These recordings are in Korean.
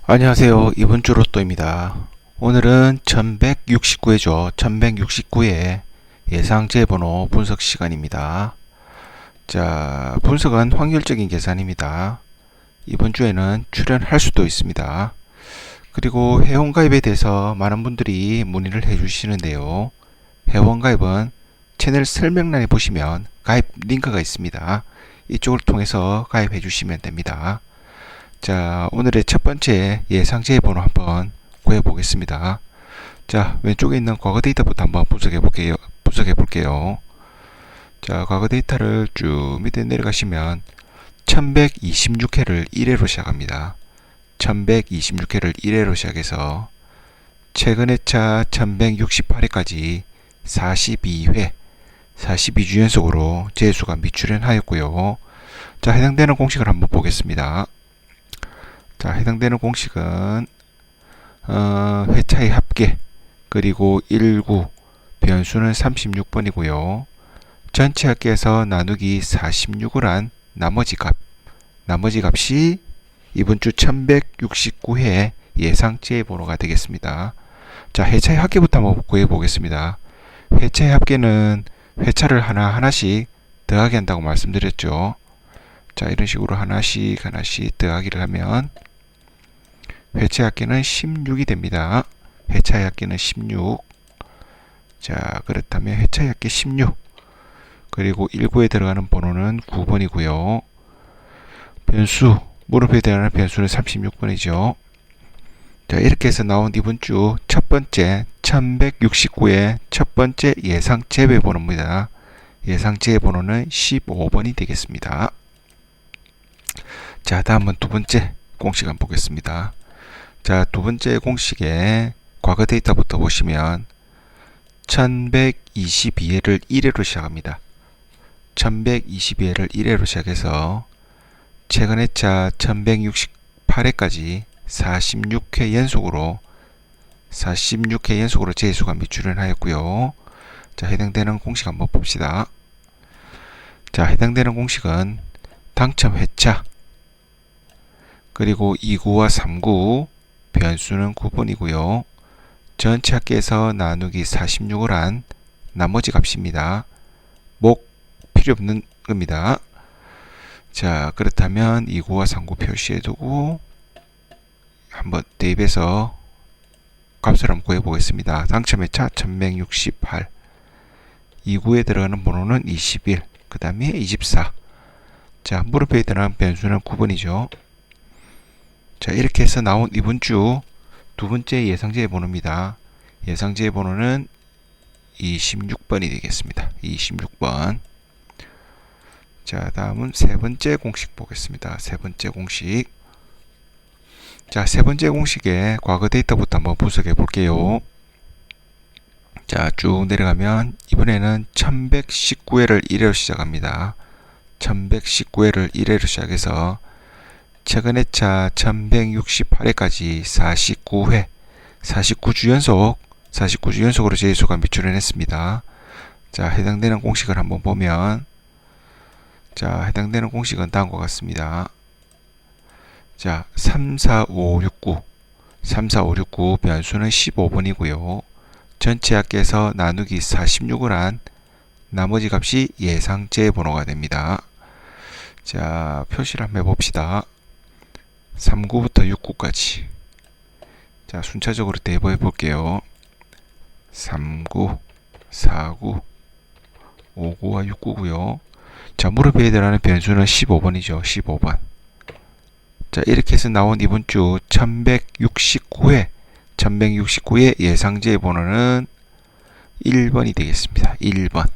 안녕하세요. 이번 주 로또입니다. 오늘은 1169회죠. 1169회 예상제번호 분석 시간입니다. 자, 분석은 확률적인 계산입니다. 이번 주에는 출연할 수도 있습니다. 그리고 회원가입에 대해서 많은 분들이 문의를 해주시는데요. 회원가입은 채널 설명란에 보시면 가입 링크가 있습니다. 이쪽을 통해서 가입해 주시면 됩니다. 자, 오늘의 첫 번째 예상제 번호 한번 구해 보겠습니다. 자, 왼쪽에 있는 과거 데이터부터 한번 분석해 볼게요. 자, 과거 데이터를 쭉 밑에 내려가시면 1126회를 1회로 시작합니다. 1126회를 1회로 시작해서 최근의 차 1168회까지 42회, 42주 연속으로 재수가 미출연하였고요. 자, 해당되는 공식을 한번 보겠습니다. 자, 해당되는 공식은 회차의 합계 그리고 19 변수는 36번이고요. 전체 합계에서 나누기 46을 한 나머지 값이 이번 주 1169회 예상제 번호가 되겠습니다. 자, 회차의 합계부터 한번 구해 보겠습니다. 회차의 합계는 회차를 하나씩 더하기 한다고 말씀드렸죠. 자, 이런 식으로 하나씩 더하기를 하면 회차의 합계는 16이 됩니다. 회차의 합계는 16. 자, 그렇다면 회차의 합계 16. 그리고 19에 들어가는 번호는 9번이고요. 물음표에 들어가는 변수는 36번이죠. 자, 이렇게 해서 나온 이번 주 첫 번째 1169의 첫 번째 예상 재배 번호입니다. 예상 재배 번호는 15번이 되겠습니다. 자, 다음은 두 번째 공식 한번 보겠습니다. 자, 두 번째 공식의 과거 데이터부터 보시면 1122회를 1회로 시작합니다. 1122회를 1회로 시작해서 최근의 차 1168회까지 46회 연속으로 재수가 미출연하였고요. 자, 해당되는 공식 한번 봅시다. 자, 해당되는 공식은 당첨 회차 그리고 29와 39 변수는 9번이고요. 전체 합계에서 나누기 46을 한 나머지 값입니다. 필요 없는 겁니다. 자, 그렇다면 29와 39 표시해 두고 한번 대입해서 값을 한번 구해 보겠습니다. 당첨 회차 1168, 29에 들어가는 번호는 21, 그 다음에 24. 자, 물음표에 들어가는 변수는 9번이죠. 자, 이렇게 해서 나온 이번 주 두 번째 예상제 번호입니다. 예상제 번호는 26번이 되겠습니다. 26번. 자, 다음은 세 번째 공식 보겠습니다. 세 번째 공식. 자, 세 번째 공식의 과거 데이터부터 한번 분석해 볼게요. 자, 쭉 내려가면 이번에는 1119회를 1회로 시작합니다. 1119회를 1회로 시작해서 최근의 차 1168회까지 49주 연속으로 재수가 미출연했습니다. 자, 해당되는 공식을 한번 보면, 자, 해당되는 공식은 다음과 같습니다. 자, 34569 변수는 15번이고요. 전체 합계에서 나누기 46을 한 나머지 값이 예상제 번호가 됩니다. 자, 표시를 한번 해봅시다. 39부터 69까지. 자, 순차적으로 대입해 볼게요. 39, 49, 59와 69고요. 자, 물음표에 들어가는 변수는 15번이죠. 15번. 자, 이렇게 해서 나온 이번 주 1169회 예상제 번호는 1번이 되겠습니다. 1번.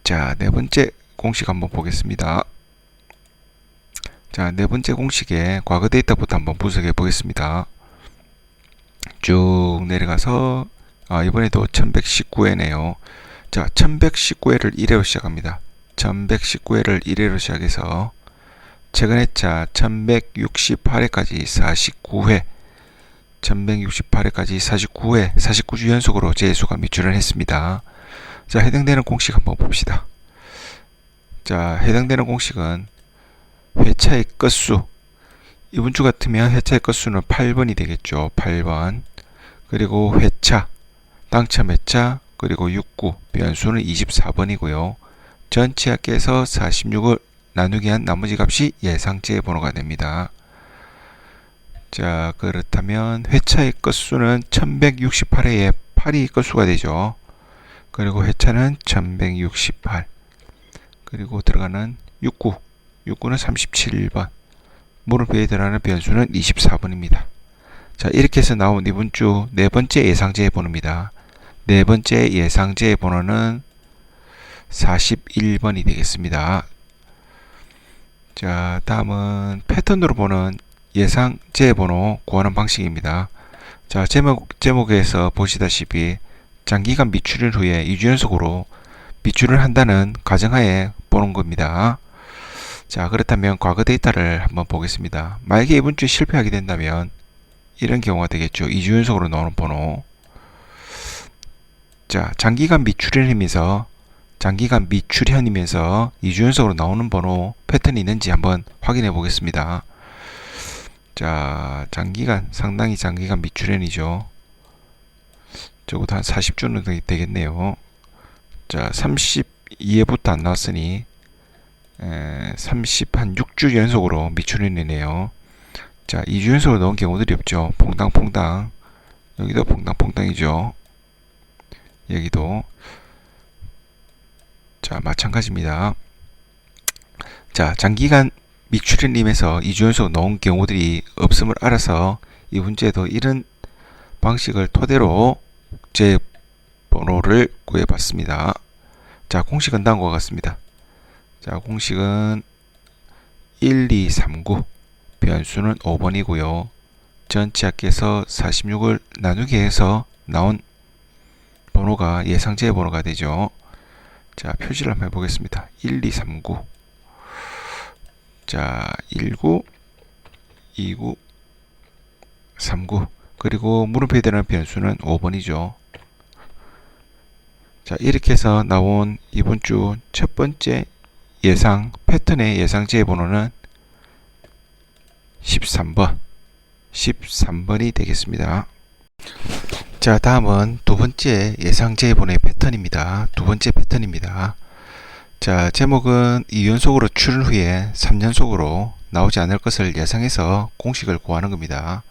자, 네 번째 공식 한번 보겠습니다. 자, 네 번째 공식의 과거 데이터부터 한번 분석해 보겠습니다. 쭉 내려가서 이번에도 1119회네요. 자, 1119회를 1회로 시작합니다. 1119회를 1회로 시작해서 최근의 차 1168회까지 49주 연속으로 재수가 미출연했습니다. 자, 해당되는 공식 한번 봅시다. 자, 해당되는 공식은 회차의 끝수 이번 주 같으면 회차의 건수는 8번이 되겠죠. 8번. 그리고 회차, 당첨 회차, 그리고 69, 변수는 24번이고요. 전체 합계에서 46을 나누기 한 나머지 값이 예상제 번호가 됩니다. 자, 그렇다면 회차의 건수는 1168회에 8이 건수가 되죠. 그리고 회차는 1168. 그리고 들어가는 69. 69는 37번. 물음표에 들어가는 변수는 24번입니다. 자, 이렇게 해서 나온 이번 주 네 번째 예상제 번호입니다. 네 번째 예상제 번호는 41번이 되겠습니다. 자, 다음은 패턴으로 보는 예상제 번호 구하는 방식입니다. 자, 제목에서 보시다시피 장기간 미출일 후에 2주 연속으로 미출을 한다는 가정하에 보는 겁니다. 자, 그렇다면 과거 데이터를 한번 보겠습니다. 만약에 이번 주에 실패하게 된다면 이런 경우가 되겠죠. 2주 연속으로 나오는 번호. 자, 장기간 미출현이면서 2주 연속으로 나오는 번호 패턴이 있는지 한번 확인해 보겠습니다. 자, 상당히 장기간 미출현이죠. 적어도 한 40주는 되겠네요. 자, 32회부터 안 나왔으니 6주 연속으로 미출현이네요. 자, 2주 연속으로 넣은 경우들이 없죠. 퐁당퐁당. 여기도 퐁당퐁당이죠. 여기도. 자, 마찬가지입니다. 자, 장기간 미출현임에서 2주 연속 넣은 경우들이 없음을 알아서 이 문제도 이런 방식을 토대로 제 번호를 구해봤습니다. 자, 공식은 다음과 같습니다. 자, 공식은 1239, 변수는 5번이고요. 전체 합계에서 46을 나누기 해서 나온 번호가 예상제 번호가 되죠. 자, 표시를 한번 해보겠습니다. 1239. 자, 19, 29, 39. 그리고 물음표에 들어가는 변수는 5번이죠. 자, 이렇게 해서 나온 이번 주 첫 번째 예상 패턴의 예상제 번호는 13번이 되겠습니다. 자, 다음은 두 번째 예상제 번호의 패턴입니다. 두 번째 패턴입니다. 자, 제목은 2연속으로 출을 후에 3연속으로 나오지 않을 것을 예상해서 공식을 구하는 겁니다.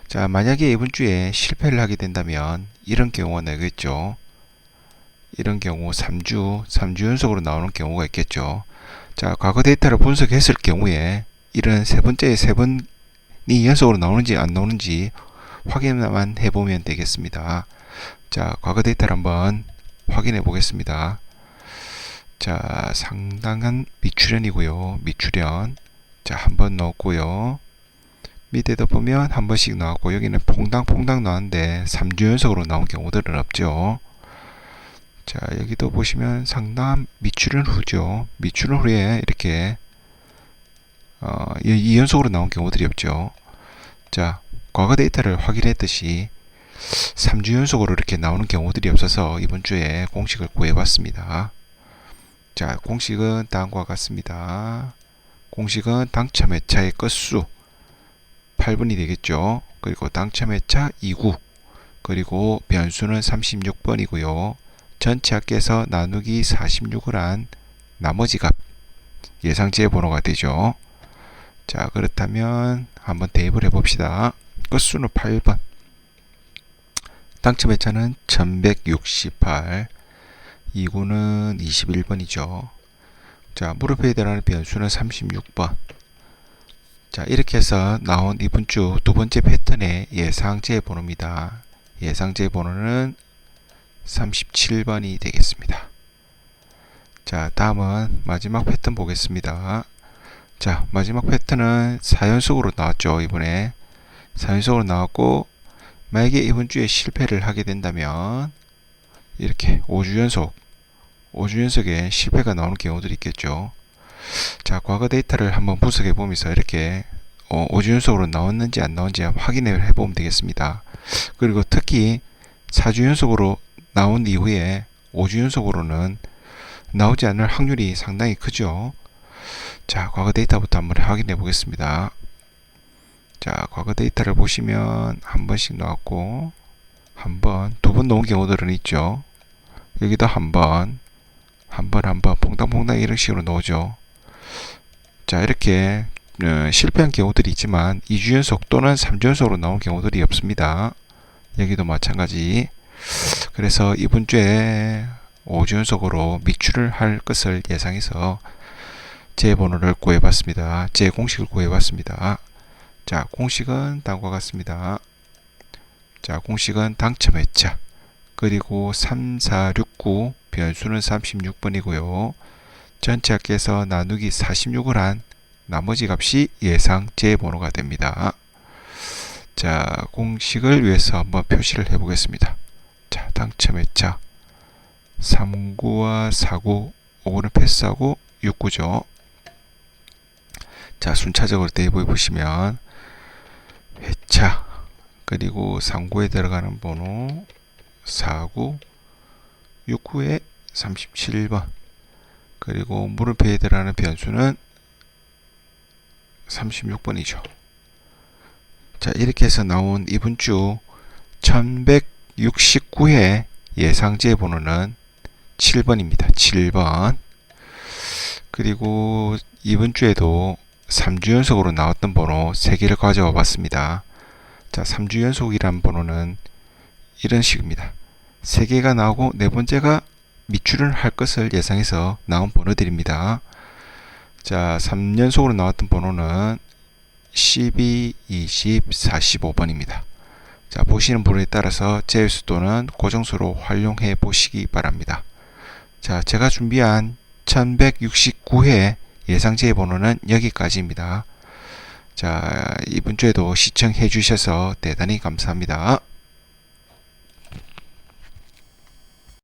자, 만약에 이번 주에 실패를 하게 된다면 이런 경우가 나겠죠. 이런 경우 3주 연속으로 나오는 경우가 있겠죠. 자, 과거 데이터를 분석했을 경우에 이런 세 번이 연속으로 나오는지 안 나오는지 확인만 해보면 되겠습니다. 자, 과거 데이터를 한번 확인해 보겠습니다. 자, 상당한 미출현이고요. 미출현. 자, 한번 넣었고요. 밑에도 보면 한 번씩 나왔고, 여기는 퐁당퐁당 나왔는데 3주 연속으로 나온 경우들은 없죠. 자, 여기도 보시면 상당한 미출현 후죠. 미출현 후에 이렇게 2연속으로 나온 경우들이 없죠. 자, 과거 데이터를 확인했듯이 3주 연속으로 이렇게 나오는 경우들이 없어서 이번 주에 공식을 구해봤습니다. 자, 공식은 다음과 같습니다. 공식은 당첨 회차의 건수 8번이 되겠죠. 그리고 당첨 회차 29, 그리고 변수는 36번이고요. 전체 합계에서 나누기 46을 한 나머지 값, 예상제 번호가 되죠. 자, 그렇다면 한번 대입을 해봅시다. 건수는 8번, 당첨 회차는 1168, 2구는 21번이죠. 자, 물음표에 들어가는 변수는 36번. 자, 이렇게 해서 나온 이번 주 두 번째 패턴의 예상제 번호입니다. 예상제 번호는 37번이 되겠습니다. 자, 다음은 마지막 패턴 보겠습니다. 자, 마지막 패턴은 4연속으로 나왔죠. 이번에 4연속으로 나왔고, 만약에 이번 주에 실패를 하게 된다면 이렇게 5주 연속에 실패가 나오는 경우들이 있겠죠. 자, 과거 데이터를 한번 분석해 보면서 이렇게 5주 연속으로 나왔는지 안 나왔는지 확인을 해 보면 되겠습니다. 그리고 특히 4주 연속으로 나온 이후에 5주 연속으로는 나오지 않을 확률이 상당히 크죠. 자, 과거 데이터부터 한번 확인해 보겠습니다. 자, 과거 데이터를 보시면 한 번씩 나왔고, 한 번, 두 번 놓은 경우들은 있죠. 여기도 한 번, 퐁당퐁당 이런 식으로 나오죠. 자, 이렇게 실패한 경우들이 있지만 2주 연속 또는 3주 연속으로 나온 경우들이 없습니다. 여기도 마찬가지. 그래서 이번 주에 5주 연속으로 미출을 할 것을 예상해서 제 번호를 구해봤습니다. 제 공식을 구해봤습니다. 자, 공식은 다음과 같습니다. 자, 공식은 당첨 회차, 그리고 3469, 변수는 36번이고요. 전체 합계에서 나누기 46을 한 나머지 값이 예상 제 번호가 됩니다. 자, 공식을 위해서 한번 표시를 해 보겠습니다. 자, 당첨 회차 39와 49, 5는 패스하고 69죠. 자, 순차적으로 테이블 보시면 회차, 그리고 39에 들어가는 번호 49, 69에 37번, 그리고 물음표에 들어가는 변수는 36번이죠. 자, 이렇게 해서 나온 이번 주 1169회 예상제 번호는 7번입니다. 7번. 그리고 이번 주에도 3주 연속으로 나왔던 번호 3개를 가져와 봤습니다. 자, 3주 연속이란 번호는 이런 식입니다. 3개가 나오고 네 번째가 미출을 할 것을 예상해서 나온 번호들입니다. 자, 3연속으로 나왔던 번호는 12, 20, 45번입니다. 자, 보시는 번호에 따라서 제외수 또는 고정수로 활용해 보시기 바랍니다. 자, 제가 준비한 1169회 예상제 번호는 여기까지입니다. 자, 이번 주에도 시청해 주셔서 대단히 감사합니다.